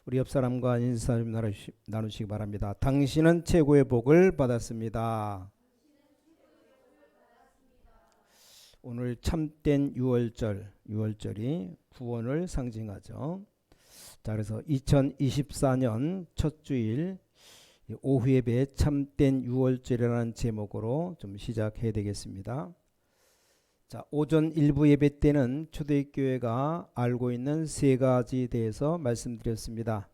우리 옆 사람과 인사 좀 나누시기 바랍니다. 당신은 최고의 복을 받았습니다. 오늘 참된 6월절이 구원을 상징하죠. 자, 그래서 2024년 첫 주일 오후 예배 참된 6월절이라는 제목으로 좀 시작해야 되겠습니다. 자, 오전 일부 예배 때는 초대교회가 알고 있는 세 가지에 대해서 말씀드렸습니다.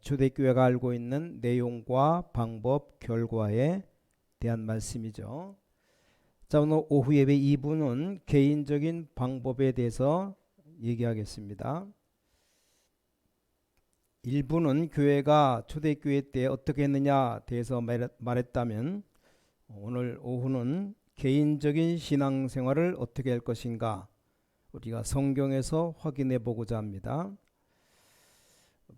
초대교회가 알고 있는 내용과 방법, 결과에 대한 말씀이죠. 자, 오늘 오후 예배 2부는 개인적인 방법에 대해서 얘기하겠습니다. 1부는 교회가 초대교회 때 어떻게 했느냐에 대해서 말했다면, 오늘 오후는 개인적인 신앙생활을 어떻게 할 것인가 우리가 성경에서 확인해 보고자 합니다.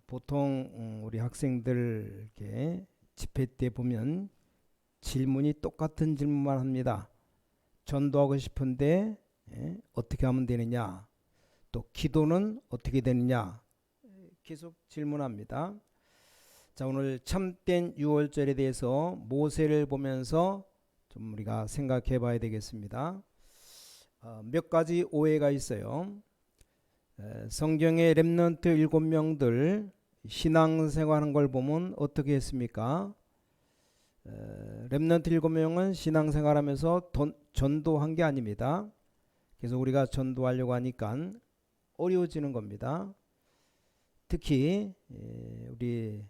보통 우리 학생들에게 집회 때 보면 질문이 똑같은 질문만 합니다. 전도하고 싶은데 어떻게 하면 되느냐, 또 기도는 어떻게 되느냐 계속 질문합니다. 자, 오늘 참된 6월절에 대해서 모세를 보면서 좀 우리가 생각해 봐야 되겠습니다. 몇 가지 오해가 있어요. 성경의 렘넌트 7명들 신앙생활한 걸 보면 어떻게 했습니까? 렘넌트 7명은 신앙생활하면서 전도한 게 아닙니다. 그래서 우리가 전도하려고 하니까 어려워지는 겁니다. 특히 우리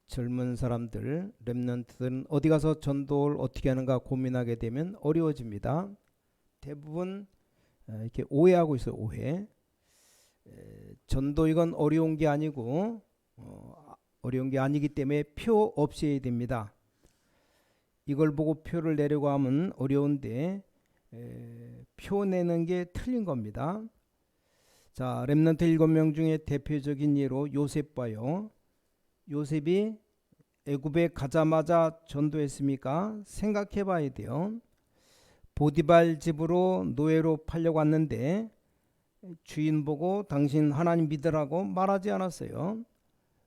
젊은 사람들, 렘넌트들은 어디 가서 전도를 어떻게 하는가 고민하게 되면 어려워집니다. 대부분 이렇게 오해하고 있어요. 오해. 전도 이건 어려운 게 아니고 어려운 게 아니기 때문에 표 없이 해야 됩니다. 이걸 보고 표를 내려고 하면 어려운데 표 내는 게 틀린 겁니다. 자, 렘넌트 7명 중에 대표적인 예로 요셉 봐요. 요셉이 애굽에 가자마자 전도했습니까? 생각해 봐야 돼요. 보디발 집으로 노예로 팔려고 왔는데 주인 보고 당신 하나님 믿으라고 말하지 않았어요.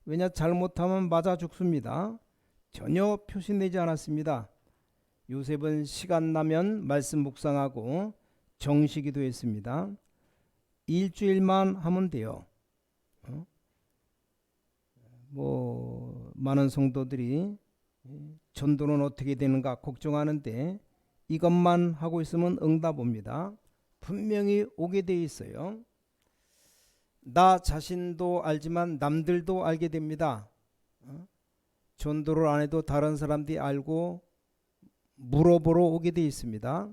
왜냐, 잘못하면 맞아 죽습니다. 전혀 표시내지 않았습니다. 요셉은 시간 나면 말씀 묵상하고 정시기도 했습니다. 일주일만 하면 돼요. 많은 성도들이 전도는 어떻게 되는가 걱정하는데 이것만 하고 있으면 응답 옵니다. 분명히 오게 돼 있어요. 나 자신도 알지만 남들도 알게 됩니다. 전도를 안 해도 다른 사람들이 알고 물어보러 오게 돼 있습니다.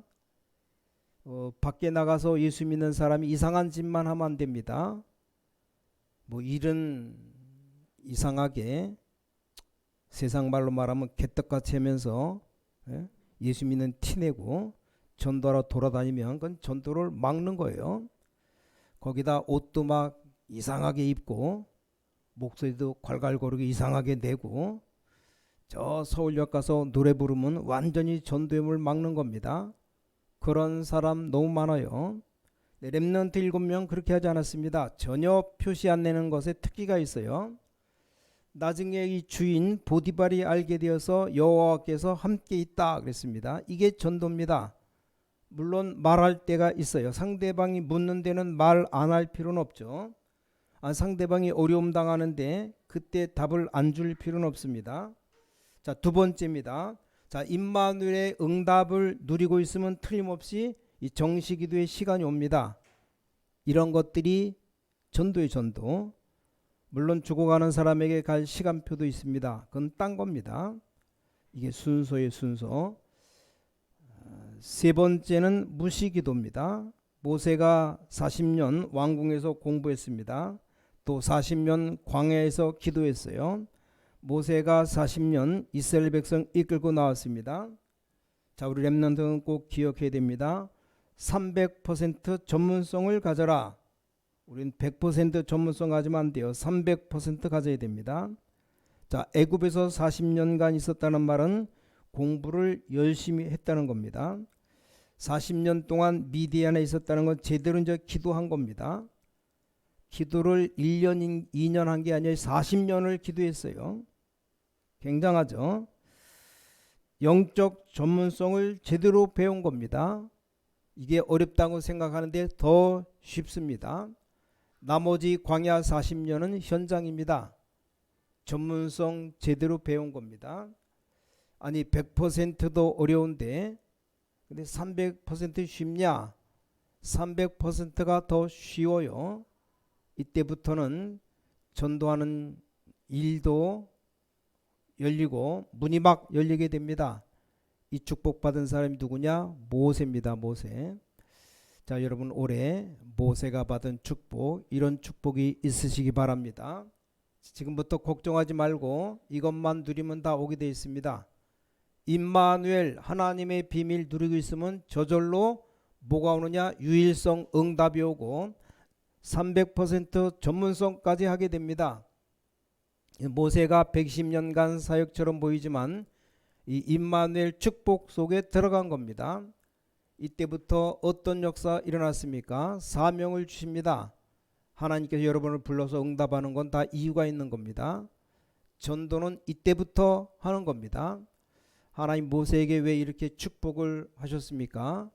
밖에 나가서 예수 믿는 사람이 이상한 짓만 하면 안 됩니다. 일은 이상하게 세상 말로 말하면 개떡같이 하면서 예수 믿는 티내고 전도하러 돌아다니면 그건 전도를 막는 거예요. 거기다 옷도 막 이상하게 입고 목소리도 괄괄거리게 이상하게 내고 저 서울역 가서 노래 부르면 완전히 전도임을 막는 겁니다. 그런 사람 너무 많아요. 렘넌트 7명 그렇게 하지 않았습니다. 전혀 표시 안 내는 것에 특기가 있어요. 나중에 이 주인 보디발이 알게 되어서 여호와께서 함께 있다 그랬습니다. 이게 전도입니다. 물론 말할 때가 있어요. 상대방이 묻는 데는 말 안 할 필요는 없죠. 상대방이 어려움 당하는데 그때 답을 안 줄 필요는 없습니다. 자, 두 번째입니다. 자, 임마누엘의 응답을 누리고 있으면 틀림없이 이 정시기도의 시간이 옵니다. 이런 것들이 전도의 전도. 물론 죽어가는 사람에게 갈 시간표도 있습니다. 그건 딴 겁니다. 이게 순서의 순서. 세 번째는 무시기도입니다. 모세가 40년 왕궁에서 공부했습니다. 또 40년 광야에서 기도했어요. 모세가 40년 이스라엘 백성 이끌고 나왔습니다. 자, 우리 렘넌트는 꼭 기억해야 됩니다. 300% 전문성을 가져라. 우린 100% 전문성 가지면 안 돼요. 300% 가져야 됩니다. 자, 애굽에서 40년간 있었다는 말은 공부를 열심히 했다는 겁니다. 40년 동안 미디안에 있었다는 건 제대로 이제 기도한 겁니다. 기도를 1년, 2년 한 게 아니라 40년을 기도했어요. 굉장하죠. 영적 전문성을 제대로 배운 겁니다. 이게 어렵다고 생각하는데 더 쉽습니다. 나머지 광야 40년은 현장입니다. 전문성 제대로 배운 겁니다. 아니 100%도 어려운데 근데 300% 쉽냐? 300%가 더 쉬워요. 이때부터는 전도하는 일도 열리고 문이 막 열리게 됩니다. 이 축복받은 사람이 누구냐? 모세입니다. 모세. 자, 여러분 올해 모세가 받은 축복, 이런 축복이 있으시기 바랍니다. 지금부터 걱정하지 말고 이것만 누리면 다 오게 되어 있습니다. 임마누엘, 하나님의 비밀 누리고 있으면 저절로 뭐가 오느냐? 유일성 응답이 오고 300% 전문성까지 하게 됩니다. 모세가 110년간 사역처럼 보이지만 이 임마누엘 축복 속에 들어간 겁니다. 이때부터 어떤 역사 일어났습니까? 사명을 주십니다. 하나님께서 여러분을 불러서 응답하는 건 다 이유가 있는 겁니다. 전도는 이때부터 하는 겁니다. 하나님 모세에게 왜 이렇게 축복을 하셨습니까?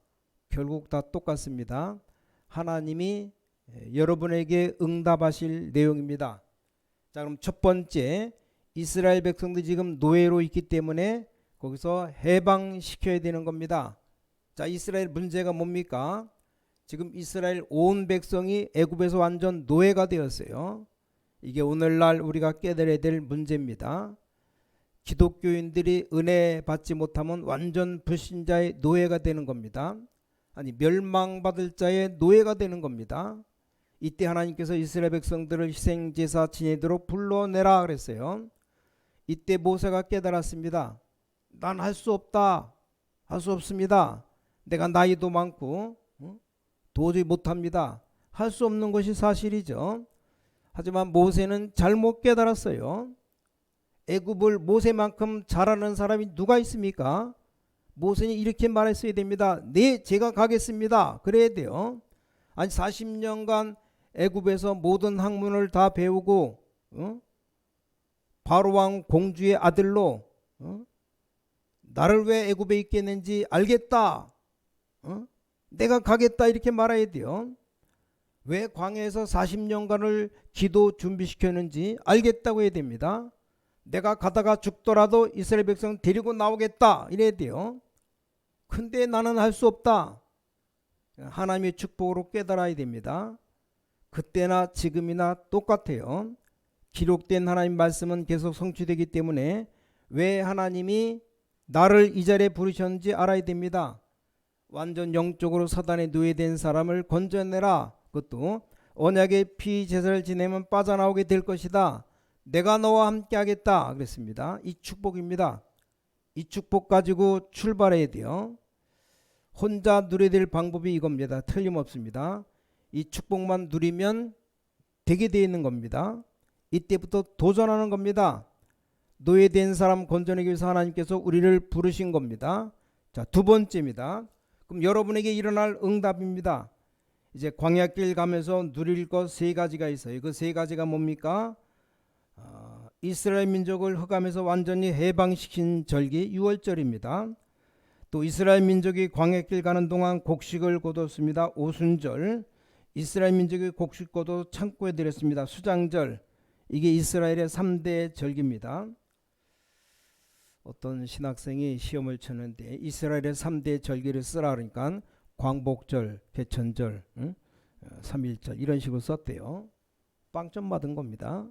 결국 다 똑같습니다. 하나님이 여러분에게 응답하실 내용입니다. 자, 그럼 첫 번째, 이스라엘 백성들이 지금 노예로 있기 때문에 거기서 해방시켜야 되는 겁니다. 자, 이스라엘 문제가 뭡니까? 지금 이스라엘 온 백성이 애굽에서 완전 노예가 되었어요. 이게 오늘날 우리가 깨달아야 될 문제입니다. 기독교인들이 은혜 받지 못하면 완전 불신자의 노예가 되는 겁니다. 아니 멸망받을 자의 노예가 되는 겁니다. 이때 하나님께서 이스라엘 백성들을 희생제사 지내도록 불러내라 그랬어요. 이때 모세가 깨달았습니다. 난 할 수 없다. 할 수 없습니다. 내가 나이도 많고 도저히 못합니다. 할 수 없는 것이 사실이죠. 하지만 모세는 잘못 깨달았어요. 애굽을 모세만큼 잘하는 사람이 누가 있습니까? 모세는 이렇게 말했어야 됩니다. 네, 제가 가겠습니다. 그래야 돼요. 아니 40년간 애굽에서 모든 학문을 다 배우고 바로왕 공주의 아들로 나를 왜 애굽에 있게 했는지 알겠다. 내가 가겠다 이렇게 말해야 돼요. 왜 광야에서 40년간을 기도 준비시켰는지 알겠다고 해야 됩니다. 내가 가다가 죽더라도 이스라엘 백성 데리고 나오겠다 이래야 돼요. 근데 나는 할 수 없다. 하나님의 축복으로 깨달아야 됩니다. 그때나 지금이나 똑같아요. 기록된 하나님 말씀은 계속 성취되기 때문에 왜 하나님이 나를 이 자리에 부르셨는지 알아야 됩니다. 완전 영적으로 사단에 노예된 사람을 건져내라. 그것도 언약의 피 제사를 지내면 빠져나오게 될 것이다. 내가 너와 함께 하겠다 그랬습니다. 이 축복입니다. 이 축복 가지고 출발해야 돼요. 혼자 누려야 될 방법이 이겁니다. 틀림없습니다. 이 축복만 누리면 되게 되어 있는 겁니다. 이때부터 도전하는 겁니다. 노예된 사람 건져내기 위해서 하나님께서 우리를 부르신 겁니다. 자, 두 번째입니다. 그럼 여러분에게 일어날 응답입니다. 이제 광야길 가면서 누릴 것 세 가지가 있어요. 그 세 가지가 뭡니까? 이스라엘 민족을 흑암에서 완전히 해방시킨 절기 유월절입니다. 또 이스라엘 민족이 광야길 가는 동안 곡식을 거뒀습니다. 오순절. 이스라엘 민족이 곡식 거둬 창고에 들였습니다. 수장절. 이게 이스라엘의 3대 절기입니다. 어떤 신학생이 시험을 쳤는데 이스라엘의 3대 절기를 쓰라 그러니까 광복절, 개천절, 3.1절 이런 식으로 썼대요. 빵점 받은 겁니다.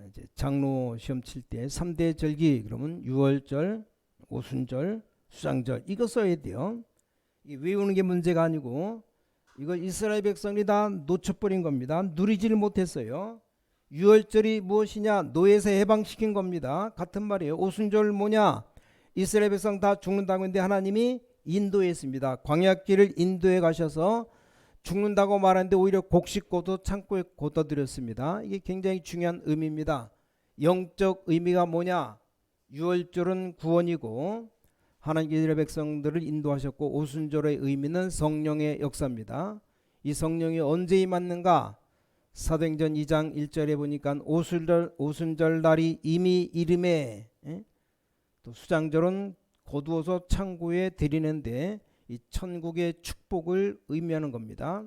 이제 장로 시험 칠 때 3대 절기 그러면 유월절, 오순절, 수장절 이거 써야 돼요. 이게 외우는 게 문제가 아니고 이거 이스라엘 백성이 다 놓쳐버린 겁니다. 누리지를 못했어요. 유월절이 무엇이냐? 노예에서 해방시킨 겁니다. 같은 말이에요. 오순절 뭐냐? 이스라엘 백성 다 죽는다고 했는데 하나님이 인도했습니다. 광야길을 인도해 가셔서 죽는다고 말하는데 오히려 곡식 거둬 창고에 걷어들였습니다. 이게 굉장히 중요한 의미입니다. 영적 의미가 뭐냐? 유월절은 구원이고 하나님께서 이스라엘 백성들을 인도하셨고 오순절의 의미는 성령의 역사입니다. 이 성령이 언제 임했는가? 사도행전 2장 1절에 보니까 오순절 날이 이미 이름에, 또 수장절은 거두어서 창고에 드리는데 이 천국의 축복을 의미하는 겁니다.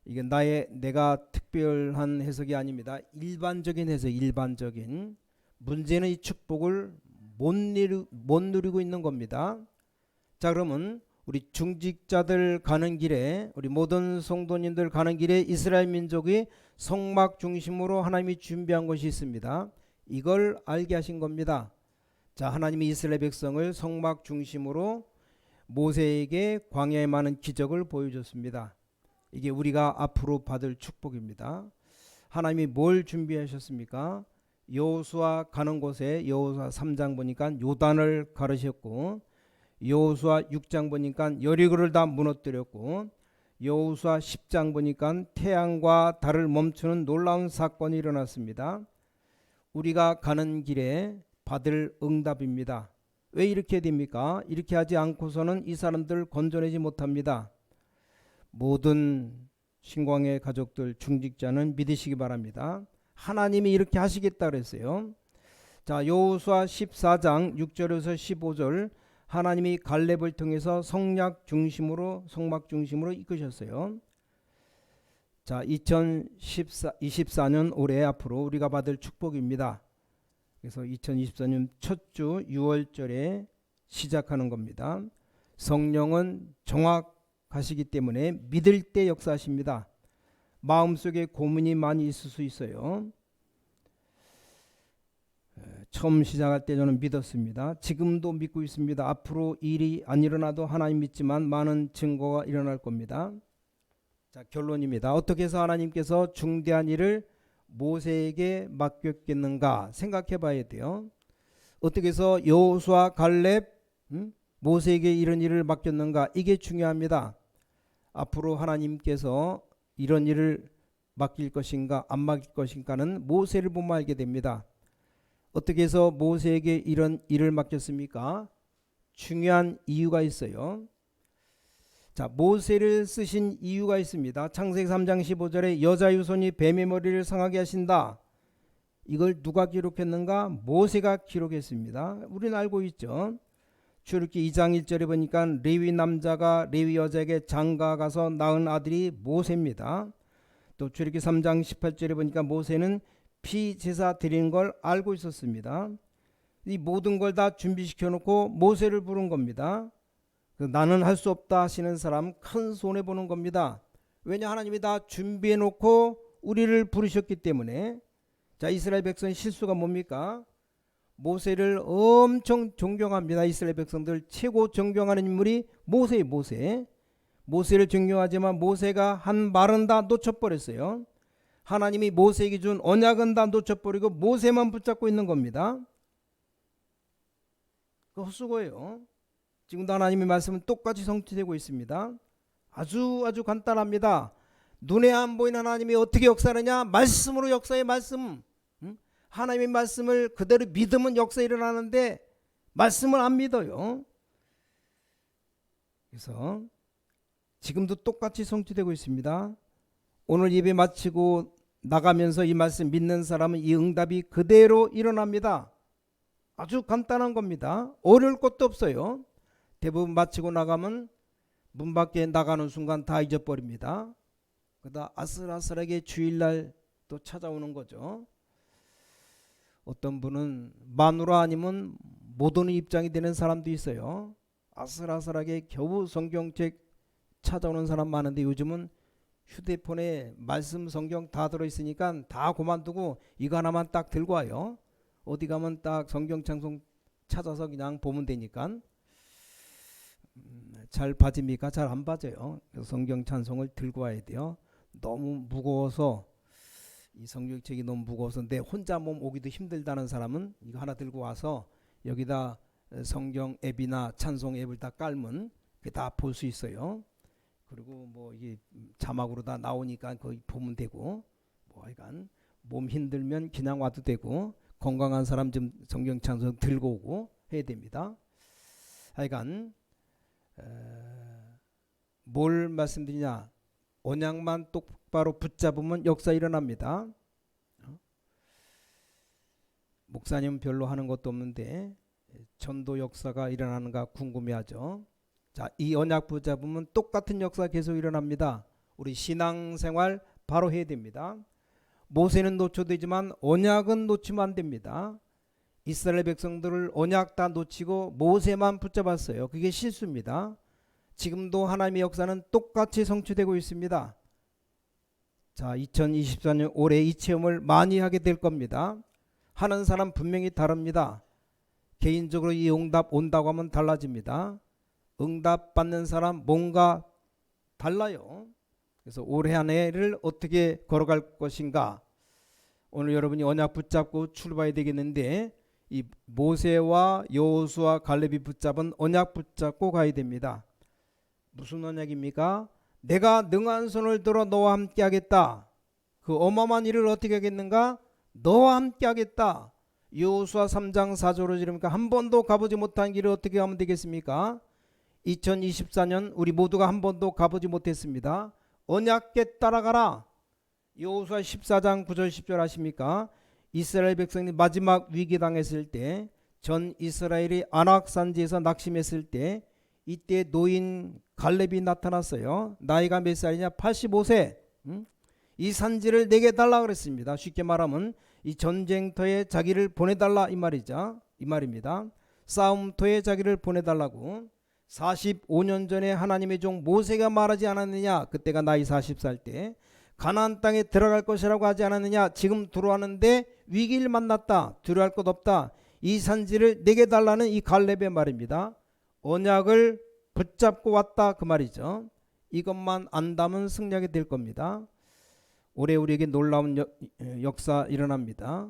이게 내가 특별한 해석이 아닙니다. 일반적인 해석, 일반적인. 문제는 이 축복을 못 누리고 있는 겁니다. 자, 그러면 우리 중직자들 가는 길에, 우리 모든 성도님들 가는 길에 이스라엘 민족이 성막 중심으로 하나님이 준비한 것이 있습니다. 이걸 알게 하신 겁니다. 자, 하나님이 이스라엘 백성을 성막 중심으로 모세에게 광야에 많은 기적을 보여줬습니다. 이게 우리가 앞으로 받을 축복입니다. 하나님이 뭘 준비하셨습니까? 여호수아 가는 곳에 여호수아 3장 보니까 요단을 가르셨고, 여호수아 6장 보니까 여리고를 다 무너뜨렸고, 여호수아 10장 보니까 태양과 달을 멈추는 놀라운 사건이 일어났습니다. 우리가 가는 길에 받을 응답입니다. 왜 이렇게 됩니까? 이렇게 하지 않고서는 이 사람들 건져내지 못합니다. 모든 신광의 가족들, 중직자는 믿으시기 바랍니다. 하나님이 이렇게 하시겠다 그랬어요. 자, 여호수아 14장 6절에서 15절, 하나님이 갈렙을 통해서 성막 중심으로 이끄셨어요. 자, 2024년 올해 앞으로 우리가 받을 축복입니다. 그래서 2024년 첫 주 6월절에 시작하는 겁니다. 성령은 정확하시기 때문에 믿을 때 역사하십니다. 마음속에 고민이 많이 있을 수 있어요. 처음 시작할 때 저는 믿었습니다. 지금도 믿고 있습니다. 앞으로 일이 안 일어나도 하나님 믿지만 많은 증거가 일어날 겁니다. 자, 결론입니다. 어떻게 해서 하나님께서 중대한 일을 모세에게 맡겼겠는가 생각해 봐야 돼요. 어떻게 해서 여호수아, 갈렙, 모세에게 이런 일을 맡겼는가, 이게 중요합니다. 앞으로 하나님께서 이런 일을 맡길 것인가 안 맡길 것인가는 모세를 보면 알게 됩니다. 어떻게 해서 모세에게 이런 일을 맡겼습니까? 중요한 이유가 있어요. 자, 모세를 쓰신 이유가 있습니다. 창세기 3장 15절에 여자 유손이 뱀의 머리를 상하게 하신다. 이걸 누가 기록했는가? 모세가 기록했습니다. 우리는 알고 있죠. 출애굽기 2장 1절에 보니까 레위 남자가 레위 여자에게 장가가서 낳은 아들이 모세입니다. 또 출애굽기 3장 18절에 보니까 모세는 피제사 드리는 걸 알고 있었습니다. 이 모든 걸 다 준비시켜 놓고 모세를 부른 겁니다. 나는 할 수 없다 하시는 사람 큰 손해 보는 겁니다. 왜냐, 하나님이 다 준비해 놓고 우리를 부르셨기 때문에. 자, 이스라엘 백성의 실수가 뭡니까? 모세를 엄청 존경합니다. 이스라엘 백성들 최고 존경하는 인물이 모세예요. 모세를 존경하지만 모세가 한 말은 다 놓쳐버렸어요. 하나님이 모세에게 준 언약은 다 놓쳐버리고 모세만 붙잡고 있는 겁니다. 그 헛수고예요. 지금도 하나님의 말씀은 똑같이 성취되고 있습니다. 아주 간단합니다. 눈에 안 보이는 하나님이 어떻게 역사하느냐? 말씀으로 역사의 말씀. 하나님의 말씀을 그대로 믿으면 역사 일어나는데 말씀을 안 믿어요. 그래서 지금도 똑같이 성취되고 있습니다. 오늘 예배 마치고 나가면서 이 말씀 믿는 사람은 이 응답이 그대로 일어납니다. 아주 간단한 겁니다. 어려울 것도 없어요. 대부분 마치고 나가면 문 밖에 나가는 순간 다 잊어버립니다. 그러다 아슬아슬하게 주일날 또 찾아오는 거죠. 어떤 분은 마누라 아니면 못 오는 입장이 되는 사람도 있어요. 아슬아슬하게 겨우 성경책 찾아오는 사람 많은데 요즘은 휴대폰에 말씀 성경 다 들어있으니까 다 그만두고 이거 하나만 딱 들고 와요. 어디 가면 딱 성경 찬송 찾아서 그냥 보면 되니까. 잘 봐집니까? 잘 안 봐져요. 성경 찬송을 들고 와야 돼요. 너무 무거워서, 이 성경책이 너무 무거워서 내 혼자 몸 오기도 힘들다는 사람은 이거 하나 들고 와서 여기다 성경 앱이나 찬송 앱을 다 깔면 다 볼 수 있어요. 그리고 뭐 이게 자막으로 다 나오니까 거기 보면 되고, 뭐 하여간 몸 힘들면 그냥 와도 되고, 건강한 사람 좀 성경 찬송 들고 오고 해야 됩니다. 하여간 뭘 말씀드리냐, 언약만 똑바로 붙잡으면 역사 일어납니다. 목사님은 별로 하는 것도 없는데 전도 역사가 일어나는가 궁금해하죠. 자, 이 언약 붙잡으면 똑같은 역사 계속 일어납니다. 우리 신앙생활 바로 해야 됩니다. 모세는 놓쳐되지만 언약은 놓치면 안 됩니다. 이스라엘 백성들을 언약 다 놓치고 모세만 붙잡았어요. 그게 실수입니다. 지금도 하나님의 역사는 똑같이 성취되고 있습니다. 자, 2024년 올해 이 체험을 많이 하게 될 겁니다. 하는 사람 분명히 다릅니다. 개인적으로 이 응답 온다고 하면 달라집니다. 응답 받는 사람 뭔가 달라요. 그래서 올해 한 해를 어떻게 걸어갈 것인가. 오늘 여러분이 언약 붙잡고 출발해야 되겠는데 이 모세와 여호수아 갈렙이 붙잡은 언약 붙잡고 가야 됩니다. 무슨 언약입니까? 내가 능한 손을 들어 너와 함께 하겠다. 그 어마어마한 일을 어떻게 하겠는가? 너와 함께 하겠다. 여호수아 3장 4절로 지르니까 한 번도 가보지 못한 길을 어떻게 가면 되겠습니까? 2024년 우리 모두가 한 번도 가보지 못했습니다. 언약궤 따라가라. 여호수아 14장 9절 10절 아십니까? 이스라엘 백성이 마지막 위기 당했을 때 전 이스라엘이 안악산지에서 낙심했을 때 이때 노인 갈렙이 나타났어요. 나이가 몇 살이냐? 85세. 이 산지를 내게 달라 그랬습니다. 쉽게 말하면 이 전쟁터에 자기를 보내달라 이 말이죠. 이 말입니다. 싸움터에 자기를 보내달라고. 45년 전에 하나님의 종 모세가 말하지 않았느냐? 그때가 나이 40살 때 가나안 땅에 들어갈 것이라고 하지 않았느냐? 지금 들어왔는데 위기를 만났다. 두려워할 것 없다. 이 산지를 내게 달라는 이 갈렙의 말입니다. 언약을 붙잡고 왔다 그 말이죠. 이것만 안다면 승리하게 될 겁니다. 올해 우리에게 놀라운 역사 일어납니다.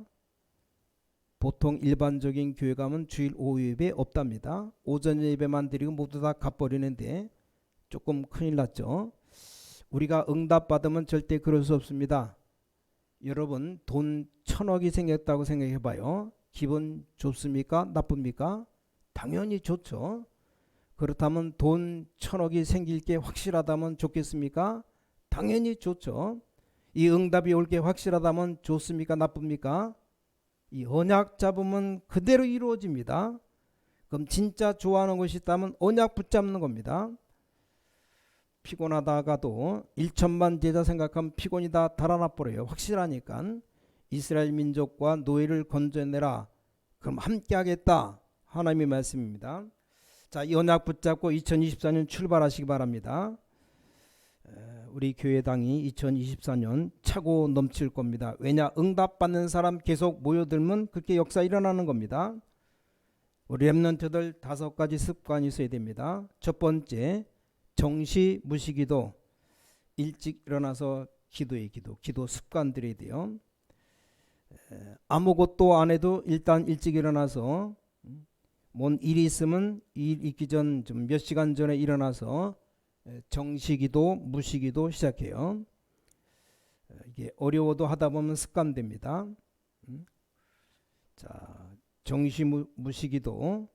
보통 일반적인 교회 가면 주일 오후 예배 없답니다. 오전 예배만 드리고 모두 다 갚버리는데 조금 큰일 났죠. 우리가 응답받으면 절대 그럴 수 없습니다. 여러분 돈 1000억이 생겼다고 생각해봐요. 기분 좋습니까? 나쁩니까? 당연히 좋죠. 그렇다면 돈 1000억이 생길 게 확실하다면 좋겠습니까? 당연히 좋죠. 이 응답이 올 게 확실하다면 좋습니까? 나쁩니까? 이 언약 잡으면 그대로 이루어집니다. 그럼 진짜 좋아하는 것이 있다면 언약 붙잡는 겁니다. 피곤하다가도 1천만 제자 생각하면 피곤이 다 달아나 버려요. 확실하니까. 이스라엘 민족과 노예를 건져내라. 그럼 함께 하겠다. 하나님의 말씀입니다. 자, 이 언약 붙잡고 2024년 출발하시기 바랍니다. 우리 교회당이 2024년 차고 넘칠 겁니다. 왜냐? 응답받는 사람 계속 모여들면 그렇게 역사 일어나는 겁니다. 우리 렘넌트들 5가지 습관이 있어야 됩니다. 첫 번째, 정시 무시기도. 일찍 일어나서 기도해 기도 습관 들여야 돼요. 아무것도 안 해도 일단 일찍 일어나서 뭔 일이 있으면 일 있기 전 좀 몇 시간 전에 일어나서 정시기도 무시기도 시작해요. 이게 어려워도 하다 보면 습관됩니다. 자, 정시 무시기도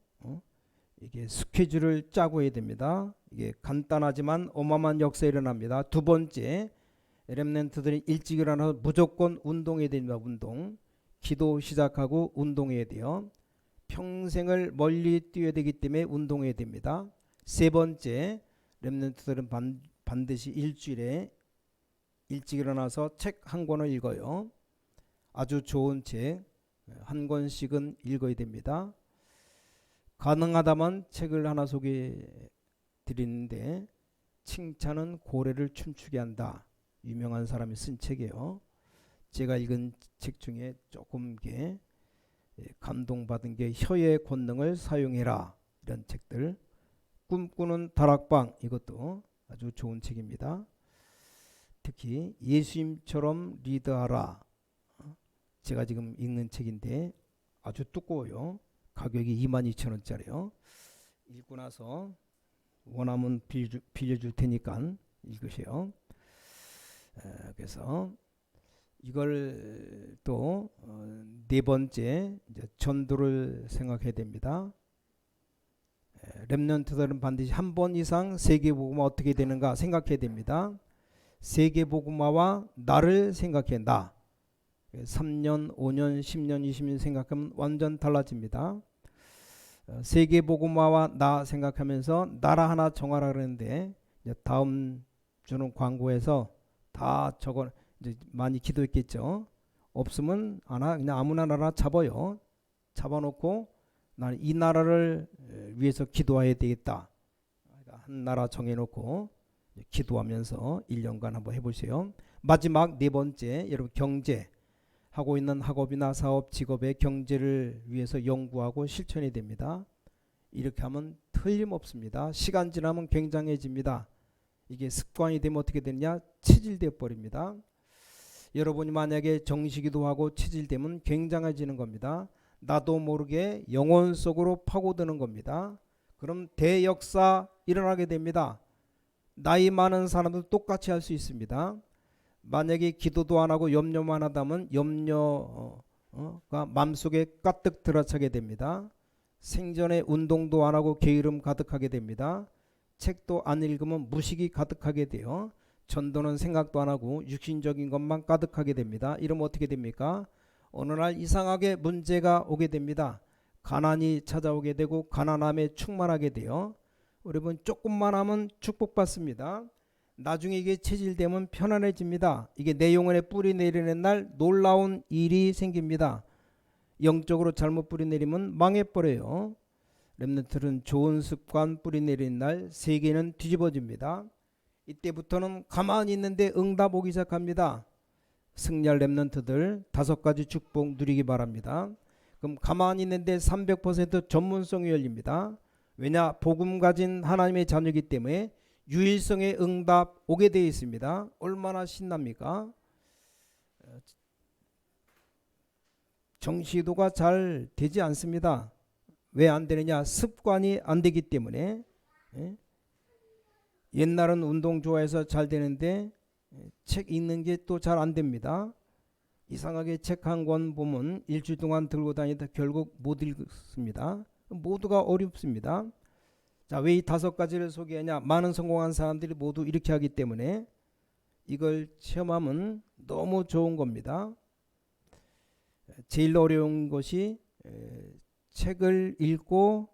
이게 스케줄을 짜고 해야 됩니다. 이게 간단하지만 어마어마한 역사 일어납니다. 두 번째, 렘넌트들이 일찍 일어나서 무조건 운동해야 됩니다. 운동. 기도 시작하고 운동해야 돼요. 평생을 멀리 뛰어야 되기 때문에 운동해야 됩니다. 세 번째, 렘넌트들은 반드시 일주일에 일찍 일어나서 책 한 권을 읽어요. 아주 좋은 책 한 권씩은 읽어야 됩니다. 가능하다면 책을 하나 소개해 드리는데 칭찬은 고래를 춤추게 한다. 유명한 사람이 쓴 책이에요. 제가 읽은 책 중에 조금 게 감동받은 게 혀의 권능을 사용해라. 이런 책들. 꿈꾸는 다락방 이것도 아주 좋은 책입니다. 특히 예수님처럼 리드하라. 제가 지금 읽는 책인데 아주 두꺼워요. 가격이 22,000원짜리요. 읽고 나서 원하면 빌려줄 테니까 읽으세요. 그래서 이걸 또 네 번째 이제 전도를 생각해야 됩니다. 렘넌트들은 반드시 한 번 이상 세계복음 어떻게 되는가 생각해야 됩니다. 세계복음화와 나를 생각해. 나 3년 5년 10년 20년 생각하면 완전 달라집니다. 세계복음화와 나 생각하면서 나라 하나 정하라 그러는데 다음 주는 광고에서 다 저거 이제 많이 기도했겠죠. 없으면 그냥 아무나 나라 잡아요. 잡아놓고 나는 이 나라를 위해서 기도해야 되겠다. 한 나라 정해놓고 기도하면서 1년간 한번 해보세요. 마지막 네 번째, 여러분 경제. 하고 있는 학업이나 사업, 직업의 경제를 위해서 연구하고 실천이 됩니다. 이렇게 하면 틀림없습니다. 시간 지나면 굉장해집니다. 이게 습관이 되면 어떻게 되느냐? 체질되어 버립니다. 여러분이 만약에 정시기도 하고 체질되면 굉장해지는 겁니다. 나도 모르게 영혼 속으로 파고드는 겁니다. 그럼 대역사 일어나게 됩니다. 나이 많은 사람도 똑같이 할 수 있습니다. 만약에 기도도 안 하고 염려만 하다면 염려가 마음속에 가득 들어차게 됩니다. 생전에 운동도 안 하고 게으름 가득하게 됩니다. 책도 안 읽으면 무식이 가득하게 돼요. 전도는 생각도 안 하고 육신적인 것만 가득하게 됩니다. 이러면 어떻게 됩니까? 어느 날 이상하게 문제가 오게 됩니다. 가난이 찾아오게 되고 가난함에 충만하게 돼요. 여러분 조금만 하면 축복받습니다. 나중에 이게 체질되면 편안해집니다. 이게 내 영혼에 뿌리 내리는 날 놀라운 일이 생깁니다. 영적으로 잘못 뿌리 내리면 망해버려요. 렘넌트들은 좋은 습관 뿌리 내리는 날 세계는 뒤집어집니다. 이때부터는 가만히 있는데 응답 오기 시작합니다. 승리할 렘넌트들 5가지 축복 누리기 바랍니다. 그럼 가만히 있는데 300% 전문성이 열립니다. 왜냐? 복음 가진 하나님의 자녀이기 때문에 유일성의 응답 오게 되어 있습니다. 얼마나 신납니까? 정시도가 잘 되지 않습니다. 왜 안 되느냐? 습관이 안 되기 때문에. 옛날은 운동 좋아해서 잘 되는데 책 읽는 게 또 잘 안 됩니다. 이상하게 책 한 권 보면 일주일 동안 들고 다니다 결국 못 읽습니다. 모두가 어렵습니다. 자, 왜 이 5가지를 소개하냐? 많은 성공한 사람들이 모두 이렇게 하기 때문에 이걸 체험하면 너무 좋은 겁니다. 제일 어려운 것이 책을 읽고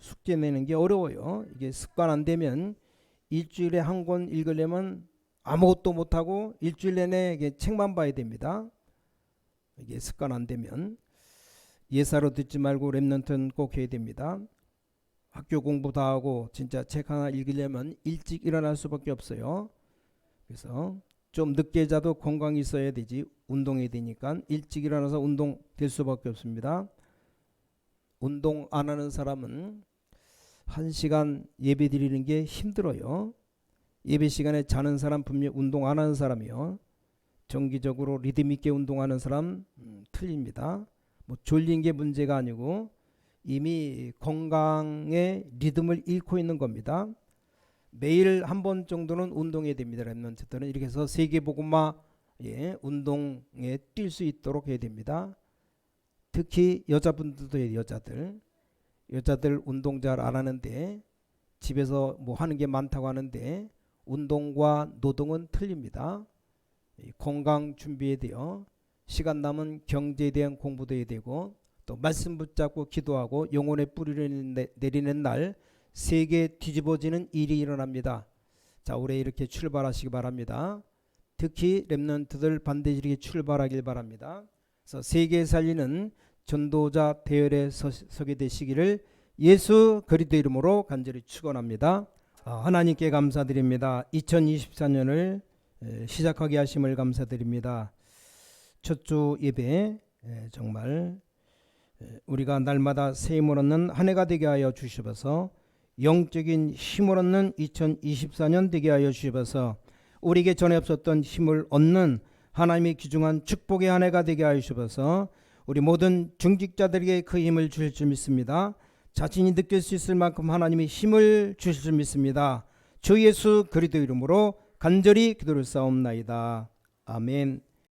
숙제 내는 게 어려워요. 이게 습관 안 되면 일주일에 한 권 읽으려면 아무것도 못하고 일주일 내내 이게 책만 봐야 됩니다. 이게 습관 안 되면 예사로 듣지 말고 렘넌트는 꼭 해야 됩니다. 학교 공부 다 하고 진짜 책 하나 읽으려면 일찍 일어날 수밖에 없어요. 그래서 좀 늦게 자도 건강이 있어야 되지 운동해야 되니까 일찍 일어나서 운동 될 수밖에 없습니다. 운동 안 하는 사람은 1시간 예배 드리는 게 힘들어요. 예배 시간에 자는 사람 분명 운동 안 하는 사람이요. 정기적으로 리듬 있게 운동하는 사람 틀립니다. 뭐 졸린 게 문제가 아니고 이미 건강의 리듬을 잃고 있는 겁니다. 매일 한 번 정도는 운동해야 됩니다. 렘넌트들은 이렇게 해서 세계복음화 운동에 뛸 수 있도록 해야 됩니다. 특히 여자분들도 해요. 여자들 운동 잘 안 하는데 집에서 뭐 하는 게 많다고 하는데 운동과 노동은 틀립니다. 건강 준비해야 돼요. 시간 남은 경제에 대한 공부도 해야 되고 또 말씀 붙잡고 기도하고 영혼의 뿌리를 내리는 날 세계 뒤집어지는 일이 일어납니다. 자, 올해 이렇게 출발하시기 바랍니다. 특히 렘넌트들 반드시 이렇게 출발하길 바랍니다. 그래서 세계 살리는 전도자 대열에 서게 되시기를 예수 그리스도 이름으로 간절히 축원합니다. 하나님께 감사드립니다. 2024년을 시작하게 하심을 감사드립니다. 첫 주 예배 정말 우리가 날마다 새 힘을 얻는 한 해가 되게 하여 주시옵소서. 영적인 힘을 얻는 2024년 되게 하여 주시옵소서. 우리에게 전에 없었던 힘을 얻는 하나님의 귀중한 축복의 한 해가 되게 하여 주시옵소서. 우리 모든 중직자들에게 그 힘을 주실 줄 믿습니다. 자신이 느낄 수 있을 만큼 하나님이 힘을 주실 줄 믿습니다. 주 예수 그리스도 이름으로 간절히 기도를 싸움나이다. 아멘.